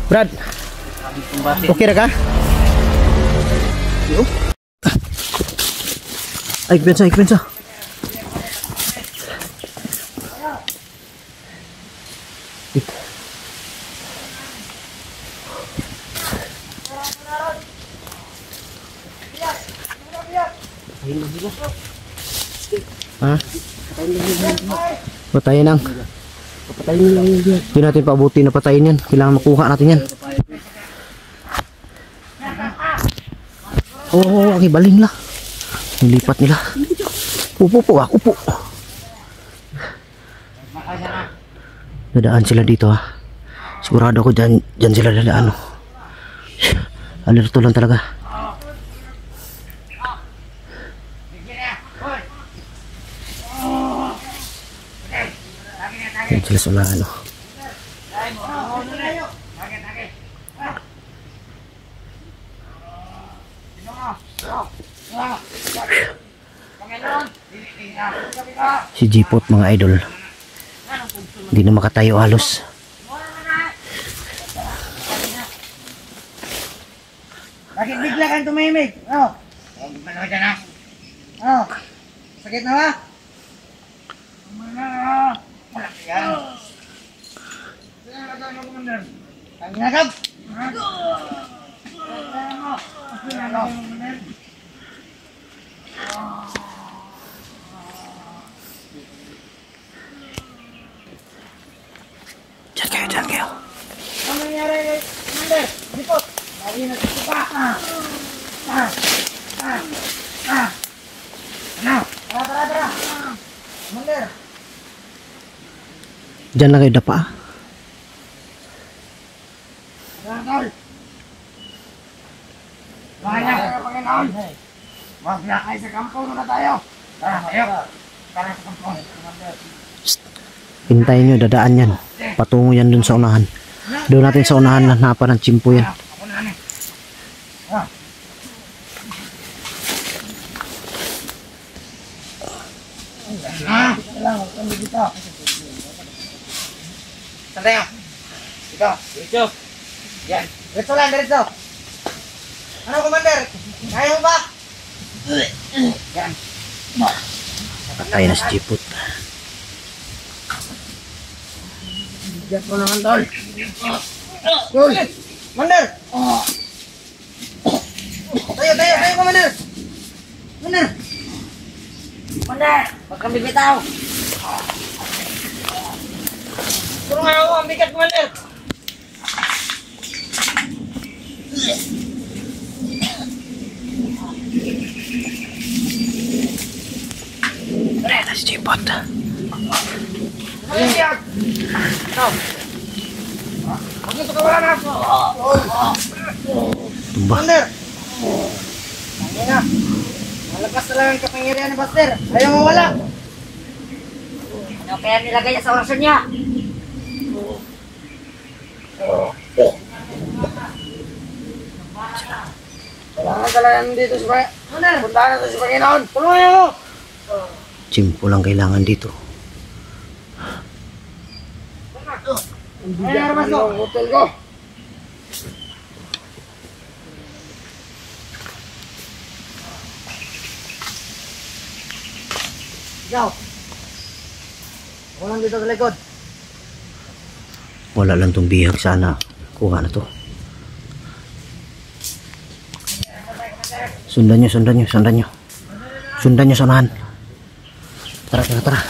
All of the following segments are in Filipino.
Brad, okay na ka? Ay, pensa. Ha? Patayin lang. Hindi natin paabuti na patayin yan. Kailangan makuha natin yan. Oo, okay, baling la. Nilipat nila. Upo po. Dadaan sila dito ha. Sigurado ako dyan sila dadaan. Alerto lang talaga. Yan sila sa mga ano. Si Jipot mga idol, hindi na makatayo halos. Bakit bigla kang tumimik? Oh. Gimana ka dyan ha? Oh. Sakit na ba? Malaki yan. Ang ginagab? Diyan kayo. Ano nangyari kay Commander? Dipot! Lagi na dito pa! Ano? Tara! Commander! Diyan lang kayo dapa. Tol! Kaya kayo Panginoon! Maglakay sa kampo na tayo! Tara sa kampo! Hintayin nyo, dadaan yan. Patungo yan dun sa unahan. Doon natin sa unahan na hanapan ng chimpo yan. Saan tayo? Dito. Yan. Diretso. Ano, Commander? Kaya mo ba? Yan. Patay na si Jipot. Diyan po naman, Tol. Tol! Commander! Tayo, Commander! Commander! Huwag kang bibitaw! Puro nga ako, ang bigat, Commander! Patay na si Jipot. Ayan! Ito! Huwag nito kawalan ha! Tumba. Commander! Ayan na! Malakas talaga ang kapangyarihan ni Buster! Ayaw mawala! Ano kaya nilagay niya sa orasyon niya? Kailangan talaga dito si Panginoon! Puntahan natin si Panginoon! Tulungan niyo ako! Chimpo lang kailangan dito. Ayan naman ito! Ang hotel ko! Ikaw! Ako lang dito sa likod. Wala lang tong bihag sana. Kuha na to. Sundan nyo. Sundan nyo samahan. Tara.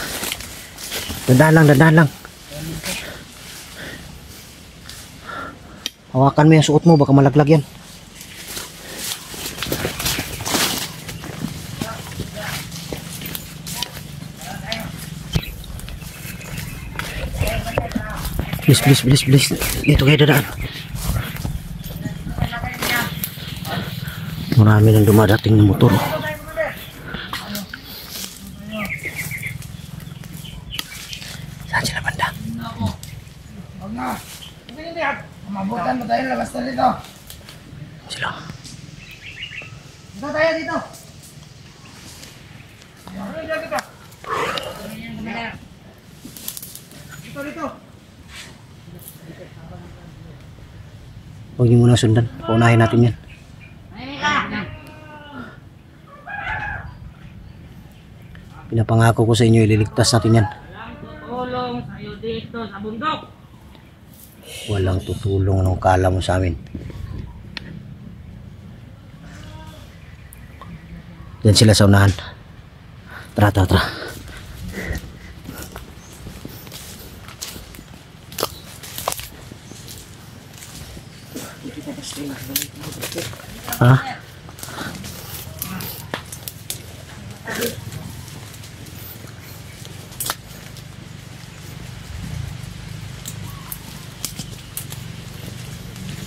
Dadaan lang. Hawakan mo yung suot mo, baka malaglag yan. Please. Dito kayo dadaan. Marami nang dumadating ng motor. Saan sila banda? Huwag na! Mabutan mo tayo, labas na dito! Sila. Dito tayo dito! Dito! Huwag niyo muna sundan. Paunahin natin yan. Pinapangako ko sa inyo, ililigtas natin yan. Tulong sa'yo dito sa bundok. Walang tutulong ng kala mo sa amin. Diyan sila sa unahan. Tara, tara, tara. Ha?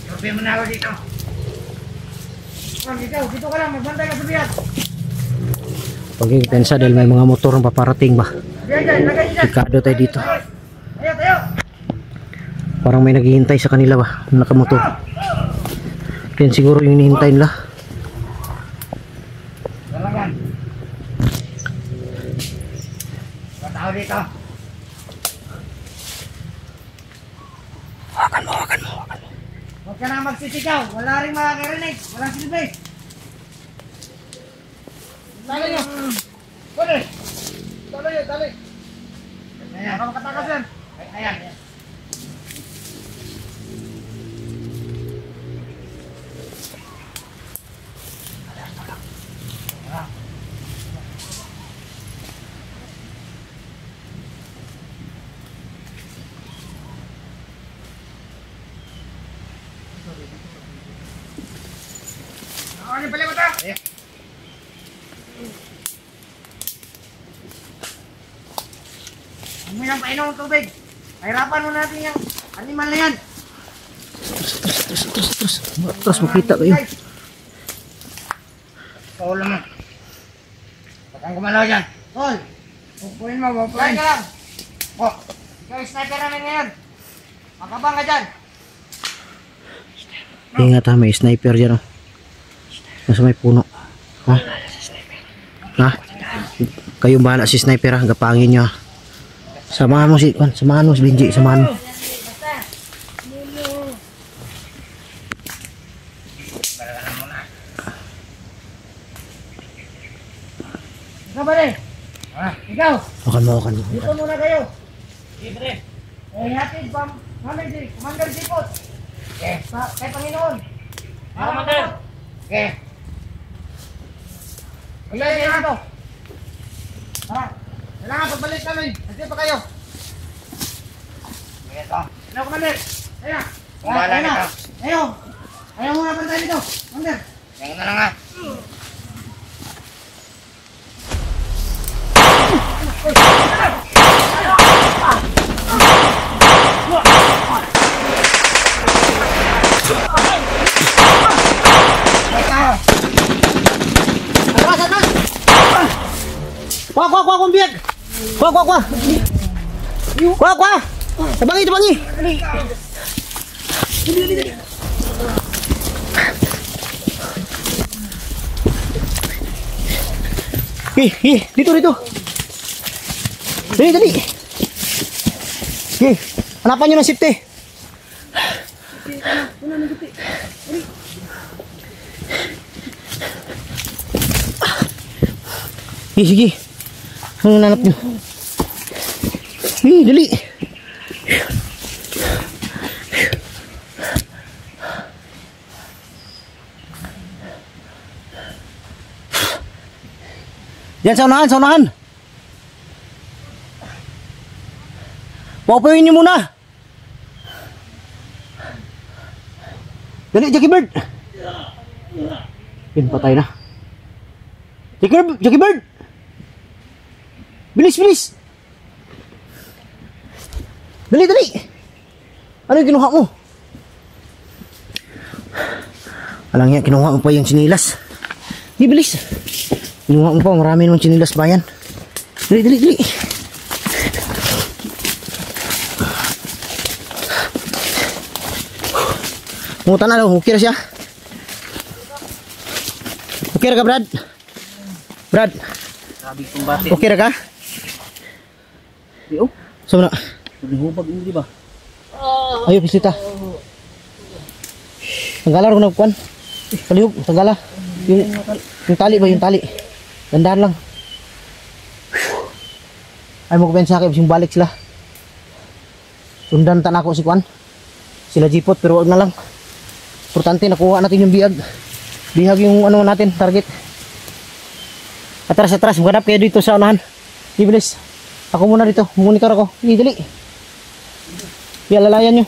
Sabihin mo na ako dito. Dito ka lang, magbantay ka sa biyat. Pagkipensa dahil may mga motor na paparating ba? Diyan, lagay dyan. Ikado tayo dito. Tayo, tayo. Parang may naghihintay sa kanila ba? Nakamotor. Yan siguro yung hinihintay nila. Dalagan. Tao dito. Hawakan mo, hawakan mo, hawakan mo. Huwag ka na magsisigaw. Wala rin makakarinig. Walang silbi. Tali nyo. Tali. Tali nyo, tali. Ayan. Baka makatakas yan. Ayan. Ano pala mata? Ayan. Ano yung painom ng tubig? Kahirapan mo natin yung animal na yan. Terus makita kayo. Paulo mo. Huwag kang gumalaw dyan. Tol, pupuin mo, pupuin ka lang. Oh, ikaw yung sniper namin ngayon. Makabang ka dyan. Ingat ha, may sniper dyan oh. Nasa may puno. Ha? Ha? Kayo bahala si sniper ha, gapangin nyo ha. Samahan mo si Benji, samahan mo. Ikaw ba rin? Ikaw! Hawakan mo, hawakan mo. Dito muna kayo. Libre. Hatid pa namin si Commander Sipot. Okay. Kay Panginoon. Commander. Okay. Wala kayo dito. Tara. Kailangan pagbalik namin. Nandiyan pa kayo. Ito. Ano, Commander? Ayan. Wala na ito. Ayaw. Ayaw muna pantay dito. Commander. Ngayon na lang nga. Kuha, kumbiyak. Kuha. Tabangi. Dito. Dali. Hanapan nyo ng safety. Sige. Ano nanap nyo? Dali. Yan, sa unahan. Paupuin nyo muna. Dali, Jackie Bird. Yan, patay na. Jackie Bird. Bilis. Dali. Ano yung kinuha mo? Alang yan, kinuha mo pa yung sinilas. Bilis. Kinuha mo pa, marami naman sinilas bayan. Dali. Mungutan na daw, okay na siya. Okay na ka, Brad? Sabi kong bati. Okay na ka? Iyo? Saan na? Naghubag mo, di ba? Ayaw, pislita. Tanggala ro nagkuan. Kalihog, tanggala. Yung tali ba, yung tali. Dandan lang. Ay mo ko sa akin, yung balik sila. Sundan tan ako si kuan. Sila jipot pero wag na lang. Importante nakuha natin yung bihag. Bihag yung ano natin, target. Atras, maghanap kayo dito sa unahan. Bibilis. Ako muna dito, monitor ako. Dili. Lalayan nyo.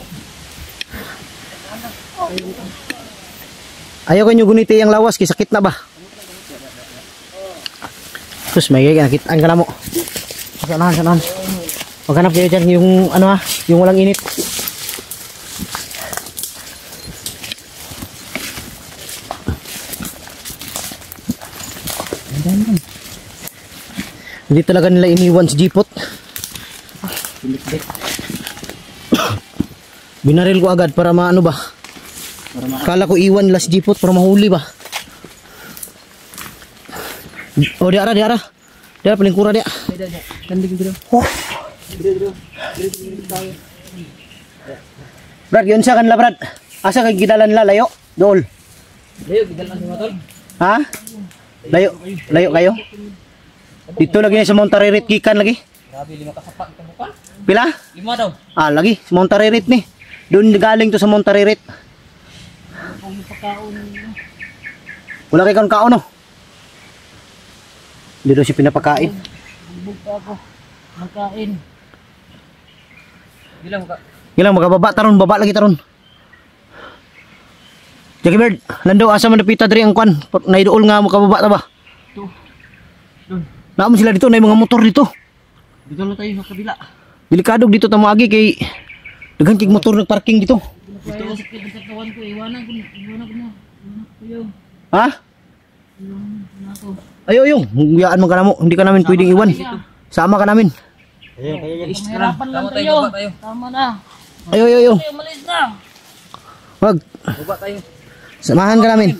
Ayaw kayo guniti ang lawas, kaya sakit na ba? Terus may nakita ang gala mo. Sanahan. Maghanap kayo dyan yung ano ha, yung walang init. Hindi talaga nila iniwan si Jipot. Binaril ko agad para maano ba? Kala ko iwan nila si Jipot para mahuli ba? Oh, di ara. Dia palingkura dia. Oh. Brad, yun siya kanila Brad. Asa kay gidalan nila layo? Dool. Layo, gidalan si Matol. Ha? Layo kayo? Dito lagi sa Mount Taririt gikan lagi. Grabe, 5 kasapak ito bukan. Pila? 5 daw. Ah, lagi sa Mount Taririt ni. Doon galing to sa Mount Taririt. Wala kay kaon no? Dito si pinapakain. Buka ako. Makain. Bilang ka. Gilang magababa taron, baba lagi taron. Jackie Bird, lando asa man napita diri ang kwan. Naiduol nga mo kababa ta ba? Doon. Naamo sila dito, na mga motor dito. Dito na tayo sa kabila. Delikado dito ta moagi kay daghan kig motor nagparking dito. Dito ko sakit ang katawan ko. Iwanan ko na. Ha? Iwanan ako. Ayo, huyaan mo ka na mo. Hindi ka namin pwedeng iwan. Sama ka namin. Mahirapan lang tayo. Tama na. Ayo. Tayo, malis na. Wag. Baba tayo. Samahan ka namin.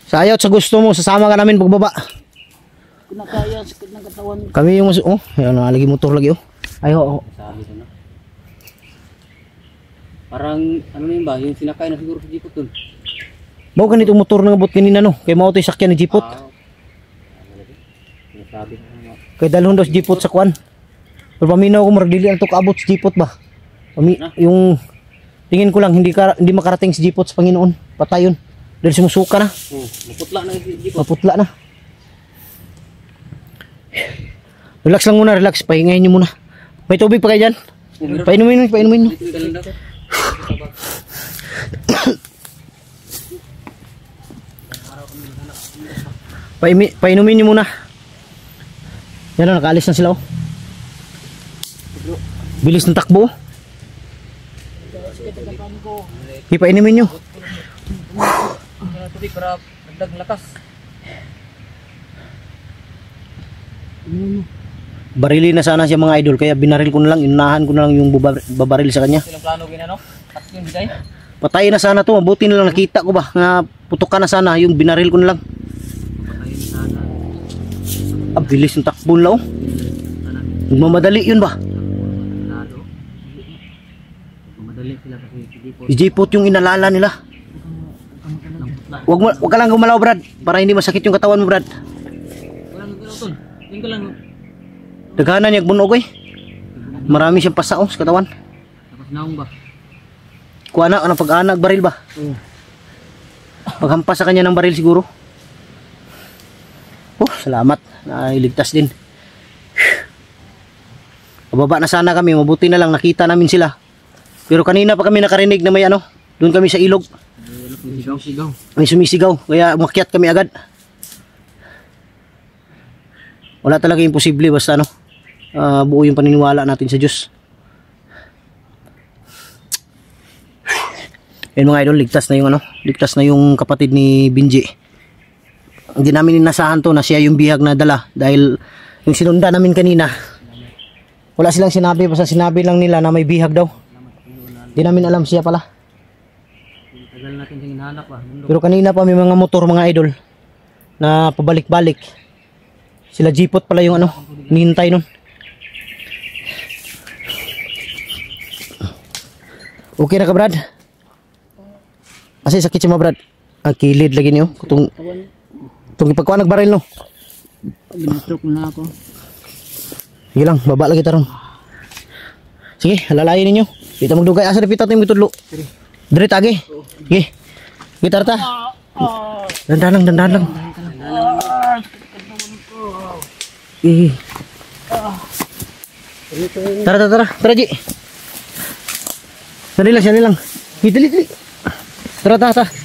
Sa ayaw at sa gusto mo, sasama ka namin pagbaba. Kung nakaya, sakit ng katawan. Kami yung oh, ayan na, lagi motor lagi oh. Ayo. Sabi ko na. Parang, ano na yun ba? Yung sinakay na siguro sa jeepot dun. Bawa ganito motor na ngabot kanina no. Kay mao to'y sakyan ni Jeepot. Sabi ko na. Kay dalhon daw si Jeepot sa kwan. Pero paminaw ko maragdili ang to kaabot si Jeepot ba. Yung tingin ko lang hindi makarating si Jeepot sa Panginoon. Patay yun. Dahil sumusuka na. Maputla na yung jeepot. Maputla na. Relax lang muna, relax. Pahingayin nyo muna. May tubig pa kayo dyan? Painumin nyo. Painumin nyo muna. Yan o, nakaalis na sila oh. Bilis ng takbo. Painumin nyo. Tubig para dagdag lakas. Barili na sana siya mga idol. Kaya binaril ko na lang, inunahan ko na lang yung babaril sa kanya. Silang plano ginano? At yung biday? Patay na sana to. Mabuti na lang nakita ko ba. Nga putukan na sana. Yung binaril ko na lang. Patayin sana. Bilis ng takbo nila oh. Magmamadali yun ba? Lalo. Madali sila kasi si jeepot. Si Jeepot yung inalala nila. Wag ka lang gumalaw Brad. Para hindi masakit yung katawan mo Brad. Walang galaw tol. Tingko lang. Daghanan yung bunog eh. Marami siyang pasaong sa katawan. Tapos naong ba? Kuha na, pag-anak baril ba? Paghampas sa kanya ng baril siguro. Oh, salamat. Nailigtas din. Pababa na sana kami. Mabuti na lang nakita namin sila. Pero kanina pa kami nakarinig na may ano. Doon kami sa ilog. Sigaw. May sumisigaw. Kaya umakyat kami agad. Wala talaga imposible basta ano. Buo yung paniniwala natin sa Diyos. Ayun mga idol, ligtas na yung ano. Ligtas na yung kapatid ni Binji. Hindi namin inasahan to na siya yung bihag na dala. Dahil yung sinunda namin kanina, wala silang sinabi. Basta sinabi lang nila na may bihag daw. Hindi namin alam siya pala. Tagal natin siyang hinahanap ba? Pero kanina pa may mga motor mga idol na pabalik-balik. Sila Jeepot pala yung ano, nihintay nun. Okay na ka Brad? Asa sakit si mo brad? Ang kilid lagi niyo. Itong ipagkuha nagbaril no. Binatrok na ako. Sige lang, baba lagi tarong. Sige, halalayin ninyo. Kita magdugay asa dapitat ni mitudlo. Dire tagi. Sige. Kita ta. Dandan lang. Tara Ji. Sandali lang. Dili. Tara.